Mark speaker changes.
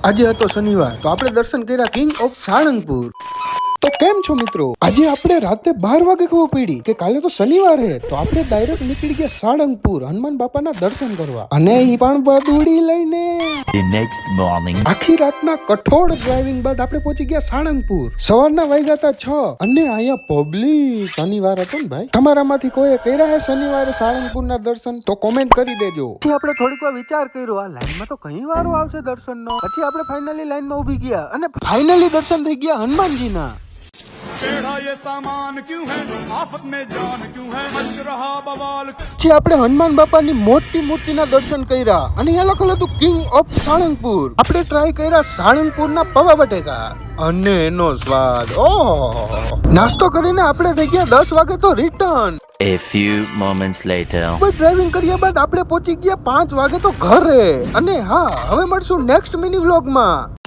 Speaker 1: આજે હતો શનિવાર તો આપણે દર્શન કર્યા કિંગ ઓફ સાળંગપુર. તો કેમ છો મિત્રો? આજે આપણે રાતે 12 વાગે ખબર પડી કે કાલે તો શનિવાર હે, તો આપણે ડાયરેક્ટ નીકળી ગયા સાળંગપુર હનુમાન બાપાના દર્શન કરવા, અને ઈ પણ બદુડી લઈને.
Speaker 2: The next morning.
Speaker 1: આખી રાતના કઠોળ ડ્રાઇવિંગ બાદ આપણે પહોંચી ગયા સાળંગપુર. સવારના વાગ્યા હતા 6 અને અહીંયા પબ્લિક. શનિવાર હતો ને ભાઈ. તમારામાંથી કોઈ કર્યા હે શનિવારે સાળંગપુરના દર્શન? તો કોમેન્ટ કરી દેજો. પછી આપણે થોડીક વાર વિચાર કર્યો, આ લાઈનમાં તો કઈ વારો આવશે દર્શનનો. પછી આપણે ફાઇનલી લાઈનમાં ઊભી ગયા અને ફાઇનલી દર્શન થઈ ગયા હનુમાનજીના.
Speaker 3: टेढ़ा ये सामान क्यों है, आफत में जान क्यों है, मच रहा बवाल.
Speaker 1: પછી આપણે હનુમાન બાપાની મોટી મૂર્તિના દર્શન કર્યા અને અહીંયા લખેલું હતું કિંગ ઓફ સાળંગપુર. આપણે ટ્રાય કર્યા સાળંગપુરના પૌવા બટેકા અને એનો સ્વાદ ઓહ. નાસ્તો કરીને આપણે થઈ ગયા 10 વાગે તો return.
Speaker 2: A few moments later.
Speaker 1: Driving કર્યા બાદ આપણે પહોંચી ગયા 5 વાગે તો ઘરે. અને હા, હવે મળશું નેક્સ્ટ મિની વ્લોગમાં.